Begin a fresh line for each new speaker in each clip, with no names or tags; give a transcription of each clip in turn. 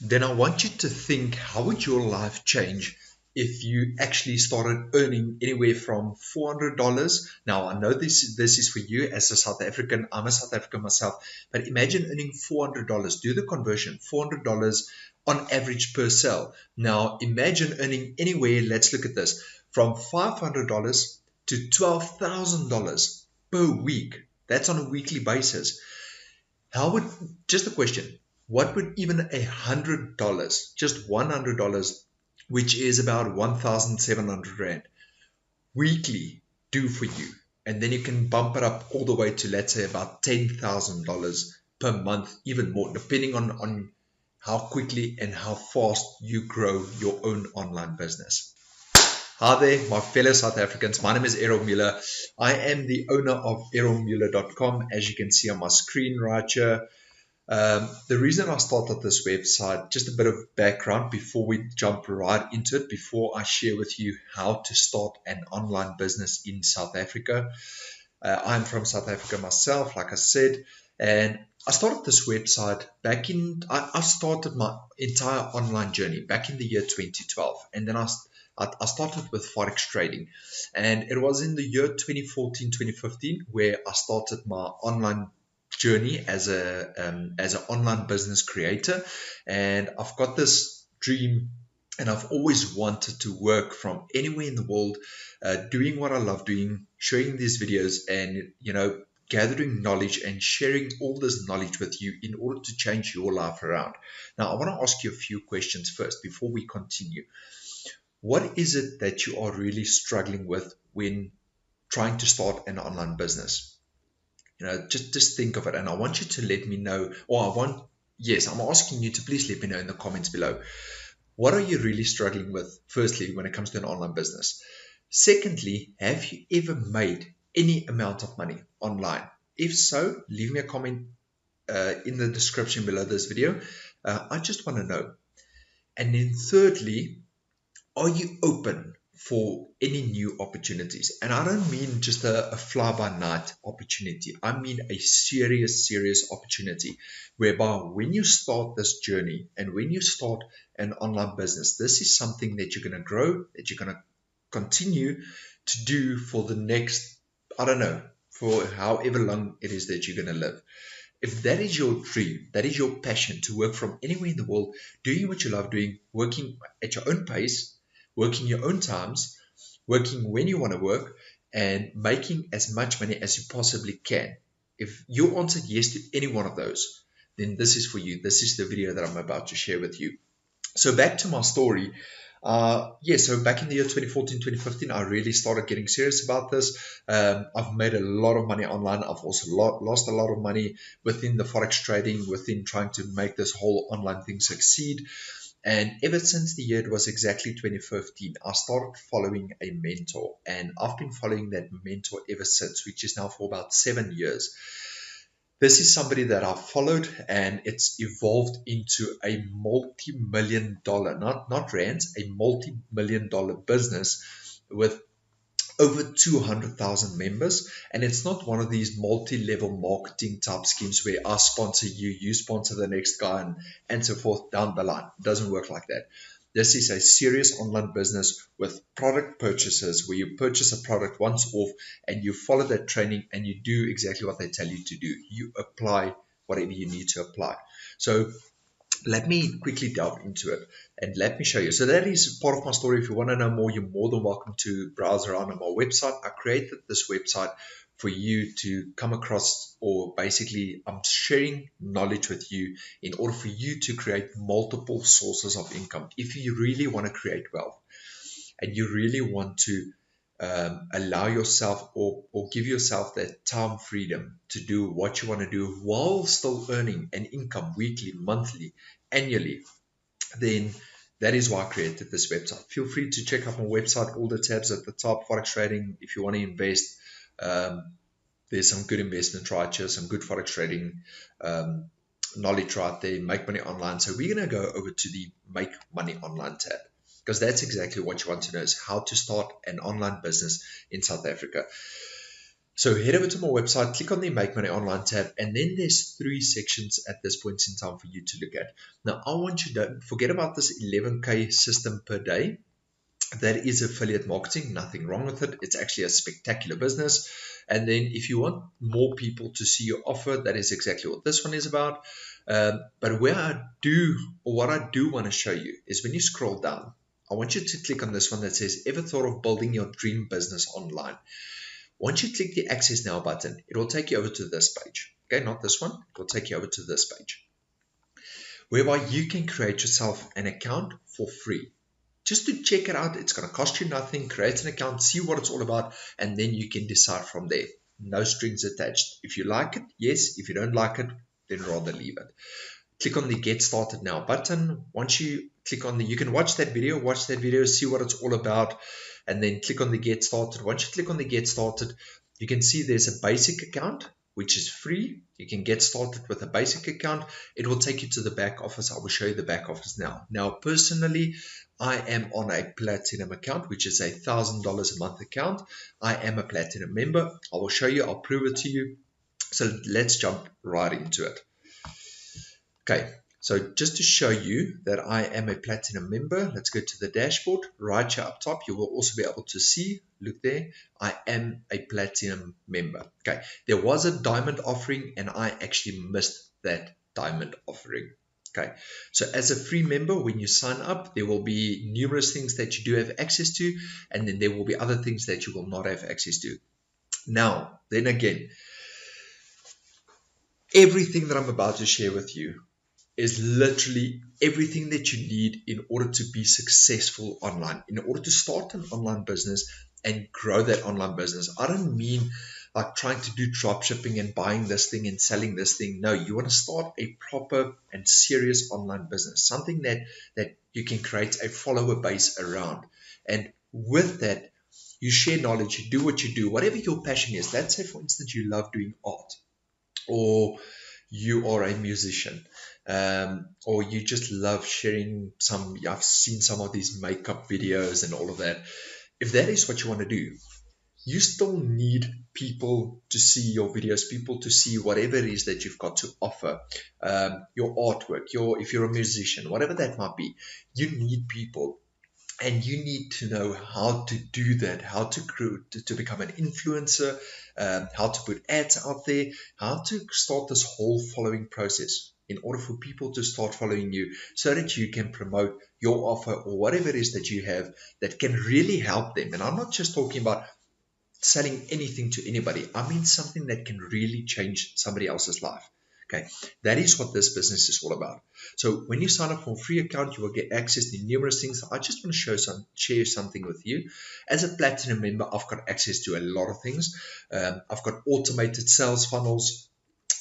then I want you to think, how would your life change if you actually started earning anywhere from $400? Now, I know this is for you as a South African. I'm a South African myself, but imagine earning $400. Do the conversion, $400 on average per sale. Now, imagine earning anywhere, let's look at this, from $500 to $12,000 per week. That's on a weekly basis. How would, just a question, what would even $100, just $100, which is about 1,700 Rand weekly, do for you? And then you can bump it up all the way to, let's say, about $10,000 per month, even more, depending on how quickly and how fast you grow your own online business. Hi there, my fellow South Africans. My name is Errol Muller. I am the owner of errolmuller.com, as you can see on my screen right here. The reason I started this website, just a bit of background before we jump right into it, before I share with you how to start an online business in South Africa. I'm from South Africa myself, like I said, and I started this website back in, I started my entire online journey back in the year 2012. And then I started with Forex trading. And it was in the year 2014, 2015, where I started my online journey as an online business creator. And I've got this dream, and I've always wanted to work from anywhere in the world, doing what I love doing, showing these videos, and gathering knowledge and sharing all this knowledge with you in order to change your life around. Now, I want to ask you a few questions first before we continue. What is it that you are really struggling with when trying to start an online business? Just think of it, and I want you to let me know, I'm asking you to please let me know in the comments below. What are you really struggling with, firstly, when it comes to an online business? Secondly, have you ever made any amount of money online? If so, leave me a comment in the description below this video. I just want to know. And then thirdly, are you open for any new opportunities? And I don't mean just a fly-by-night opportunity. I mean a serious opportunity whereby when you start this journey and when you start an online business, this is something that you're going to grow, that you're going to continue to do for the next, I don't know, for however long it is that you're going to live. If that is your dream, that is your passion, to work from anywhere in the world, doing what you love doing, working at your own pace, working your own times, working when you want to work, and making as much money as you possibly can. If you answered yes to any one of those, then this is for you. This is the video that I'm about to share with you. So back to my story. So back in the year 2014, 2015, I really started getting serious about this. I've made a lot of money online. I've also lost a lot of money within the Forex trading, within trying to make this whole online thing succeed. And ever since the year, it was exactly 2015, I started following a mentor. And I've been following that mentor ever since, which is now for about 7 years. This is somebody that I've followed, and it's evolved into a multi-million dollar, not rands, a multi-million dollar business with over 200,000 members. And it's not one of these multi-level marketing type schemes where I sponsor you, you sponsor the next guy, and so forth down the line. It doesn't work like that. This is a serious online business with product purchases where you purchase a product once off and you follow that training and you do exactly what they tell you to do. You apply whatever you need to apply. So let me quickly delve into it and let me show you. So that is part of my story. If you want to know more, you're more than welcome to browse around on my website. I created this website for you to come across, or basically I'm sharing knowledge with you in order for you to create multiple sources of income. If you really want to create wealth and you really want to allow yourself or give yourself that time freedom to do what you want to do while still earning an income weekly, monthly, annually, then that is why I created this website. Feel free to check out my website, all the tabs at the top, Forex trading. If you want to invest, there's some good investment right here, some good Forex trading knowledge right there, make money online. So we're going to go over to the make money online tab, because that's exactly what you want to know, is how to start an online business in South Africa. So head over to my website, click on the Make Money Online tab, and then there's 3 sections at this point in time for you to look at. Now, I want you to forget about this 11K system per day. That is affiliate marketing, nothing wrong with it. It's actually a spectacular business. And then if you want more people to see your offer, that is exactly what this one is about. But what I do want to show you is when you scroll down, I want you to click on this one that says, ever thought of building your dream business online? Once you click the Access Now button, it will take you over to this page. Okay, not this one. It will take you over to this page, whereby you can create yourself an account for free. Just to check it out, it's going to cost you nothing. Create an account, see what it's all about, and then you can decide from there. No strings attached. If you like it, yes. If you don't like it, then rather leave it. Click on the Get Started Now button. Once you click on you can watch that video, see what it's all about, and then click on the Get Started. Once you click on the Get Started, you can see there's a basic account, which is free. You can get started with a basic account. It will take you to the back office. I will show you the back office now. Now, personally, I am on a platinum account, which is a $1,000 a month account. I am a platinum member. I will show you. I'll prove it to you. So let's jump right into it. Okay, so just to show you that I am a platinum member, let's go to the dashboard. Right here up top, you will also be able to see, look there, I am a platinum member. Okay, there was a diamond offering and I actually missed that diamond offering. Okay, so as a free member, when you sign up, there will be numerous things that you do have access to, and then there will be other things that you will not have access to. Now, then again, everything that I'm about to share with you is literally everything that you need in order to be successful online, in order to start an online business and grow that online business. I don't mean like trying to do drop shipping and buying this thing and selling this thing. No, you want to start a proper and serious online business, something that you can create a follower base around. And with that, you share knowledge, you do what you do, whatever your passion is. Let's say, for instance, you love doing art, or you are a musician, or you just love sharing I've seen some of these makeup videos and all of that. If that is what you want to do, you still need people to see your videos, people to see whatever it is that you've got to offer, your artwork, if you're a musician, whatever that might be, you need people. And you need to know how to do that, how to become an influencer, how to put ads out there, how to start this whole following process in order for people to start following you so that you can promote your offer or whatever it is that you have that can really help them. And I'm not just talking about selling anything to anybody. I mean something that can really change somebody else's life. Okay, that is what this business is all about. So when you sign up for a free account, you will get access to numerous things. I just want to share something with you. As a platinum member, I've got access to a lot of things. I've got automated sales funnels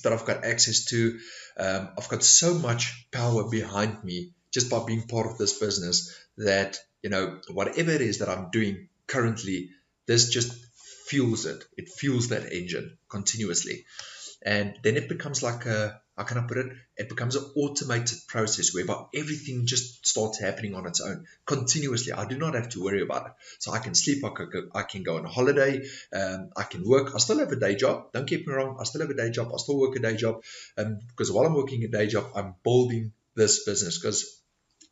that I've got access to. I've got so much power behind me just by being part of this business that, whatever it is that I'm doing currently, this just fuels it. It fuels that engine continuously. And then it becomes like how can I put it? It becomes an automated process whereby everything just starts happening on its own continuously. I do not have to worry about it. So I can sleep, I can go on a holiday, I can work. I still have a day job. Don't get me wrong. I still have a day job. I still work a day job. Because while I'm working a day job, I'm building this business because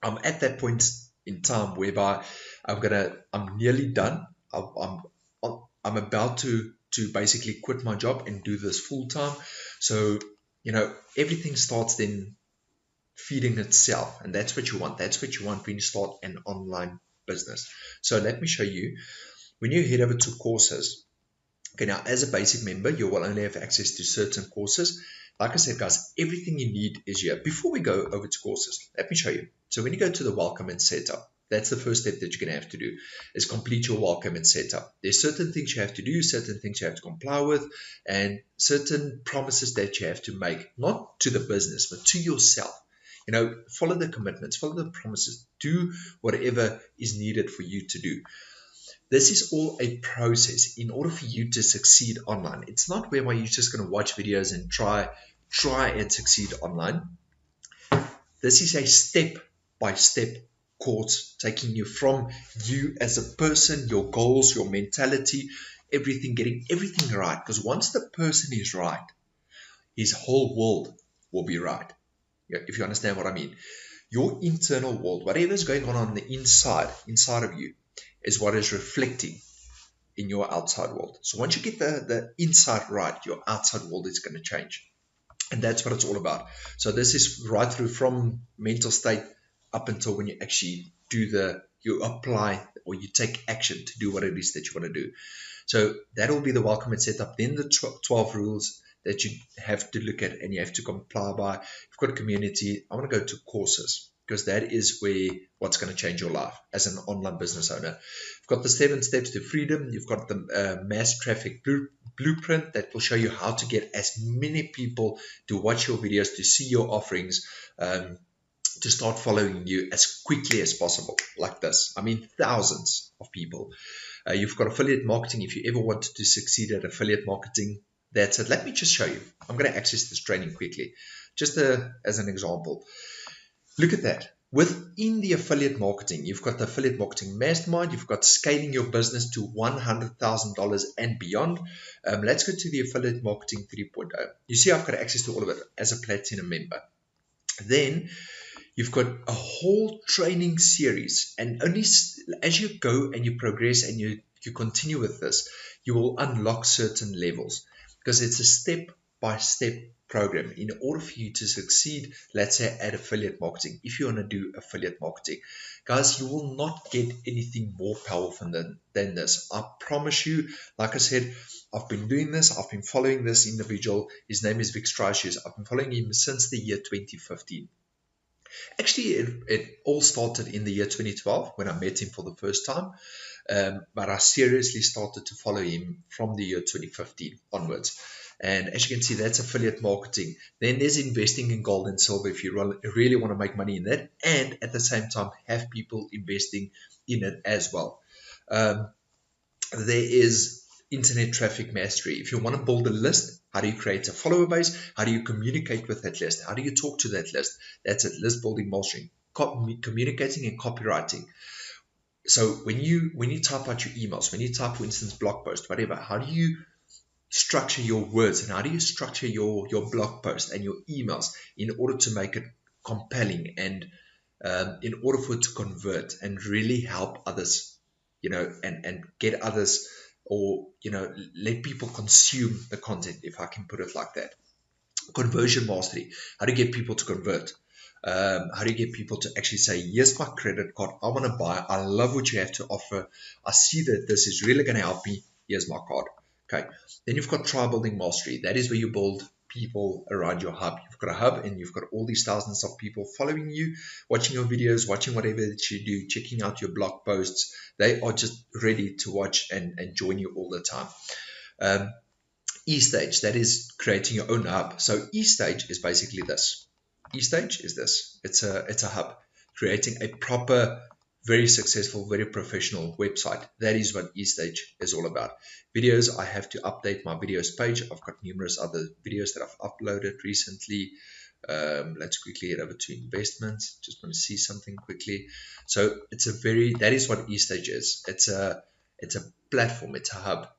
I'm at that point in time whereby I'm nearly done. I'm about to basically quit my job and do this full time. So, everything starts then feeding itself. And that's what you want. That's what you want when you start an online business. So let me show you. When you head over to courses, okay, now as a basic member, you will only have access to certain courses. Like I said, guys, everything you need is here. Before we go over to courses, let me show you. So when you go to the welcome and setup, that's the first step that you're going to have to do, is complete your welcome and setup. There's certain things you have to do, certain things you have to comply with, and certain promises that you have to make, not to the business, but to yourself. Follow the commitments, follow the promises, do whatever is needed for you to do. This is all a process in order for you to succeed online. It's not where you're just going to watch videos and try and succeed online. This is a step-by-step course taking you from you as a person, your goals, your mentality, everything, getting everything right. Because once the person is right, his whole world will be right. Yeah, if you understand what I mean. Your internal world, whatever is going on the inside of you, is what is reflecting in your outside world. So once you get the inside right, your outside world is going to change. And that's what it's all about. So this is right through from mental state up until when you actually you apply or you take action to do what it is that you want to do. So that will be the welcome and setup. Then the 12 rules that you have to look at and you have to comply by. You've got community. I want to go to courses because that is where what's going to change your life as an online business owner. You've got the 7 steps to freedom. You've got the mass traffic blueprint that will show you how to get as many people to watch your videos, to see your offerings, to start following you as quickly as possible, like this. I mean, thousands of people. You've got affiliate marketing. If you ever wanted to succeed at affiliate marketing, that's it. Let me just show you. I'm going to access this training quickly, just as an example. Look at that. Within the affiliate marketing, you've got the affiliate marketing mastermind. You've got scaling your business to $100,000 and beyond. Let's go to the affiliate marketing 3.0. You see, I've got access to all of it as a platinum member. Then you've got a whole training series, and only as you go and you progress and you continue with this, you will unlock certain levels, because it's a step-by-step program in order for you to succeed, let's say, at affiliate marketing. If you want to do affiliate marketing, guys, you will not get anything more powerful than this. I promise you. Like I said, I've been doing this. I've been following this individual. His name is Vic Strauss. I've been following him since the year 2015. Actually, it all started in the year 2012 when I met him for the first time. But I seriously started to follow him from the year 2015 onwards. And as you can see, that's affiliate marketing. Then there's investing in gold and silver if you really want to make money in that. And at the same time, have people investing in it as well. There is internet traffic mastery. If you want to build a list, how do you create a follower base? How do you communicate with that list? How do you talk to that list? That's it. List building, mastering, communicating and copywriting. So when you type out your emails, when you type, for instance, blog post, whatever, how do you structure your words and how do you structure your blog post and your emails in order to make it compelling and in order for it to convert and really help others, and get others, or let people consume the content, if I can put it like that. Conversion mastery. How do you get people to convert? How do you get people to actually say, here's my credit card, I want to buy, I love what you have to offer, I see that this is really going to help me, here's my card. Okay. Then you've got tribe building mastery. That is where you build people around your hub. You've got a hub and you've got all these thousands of people following you, watching your videos, watching whatever that you do, checking out your blog posts. They are just ready to watch and join you all the time. E-stage, that is creating your own hub. So E-stage is basically this. E-stage is this. It's a hub, creating a proper, very successful, very professional website. That is what E-stage is all about. Videos, I have to update my videos page. I've got numerous other videos that I've uploaded recently. Let's quickly head over to investments. Just want to see something quickly. So that is what E-stage is. It's a platform. It's a hub.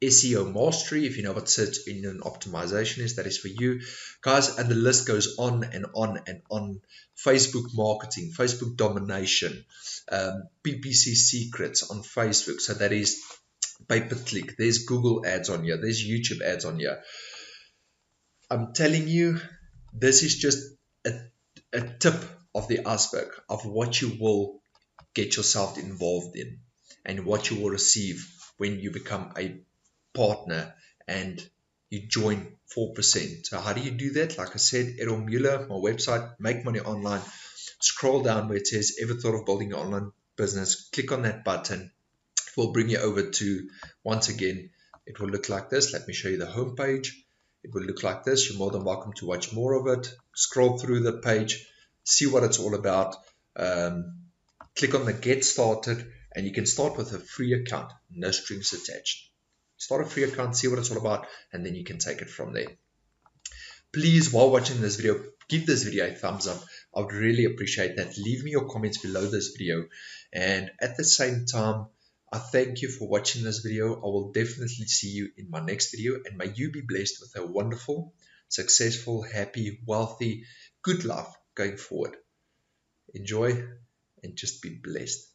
SEO mastery, if you know what search engine optimization is, that is for you guys, and the list goes on and on and on. Facebook marketing, Facebook domination, PPC secrets on Facebook, so that is pay-per-click. There's Google ads on here, there's YouTube ads on here. I'm telling you, this is just a tip of the iceberg of what you will get yourself involved in and what you will receive when you become a partner and you join 4%. So how do you do that? Like I said, Errol Muller, my website, Make Money Online. Scroll down where it says, ever thought of building an online business? Click on that button. It will bring you over to, once again, it will look like this. Let me show you the home page. It will look like this. You're more than welcome to watch more of it. Scroll through the page, see what it's all about. Click on the Get Started, and you can start with a free account, no strings attached. Start a free account, see what it's all about, and then you can take it from there. Please, while watching this video, give this video a thumbs up. I would really appreciate that. Leave me your comments below this video. And at the same time, I thank you for watching this video. I will definitely see you in my next video, and may you be blessed with a wonderful, successful, happy, wealthy, good life going forward. Enjoy and just be blessed.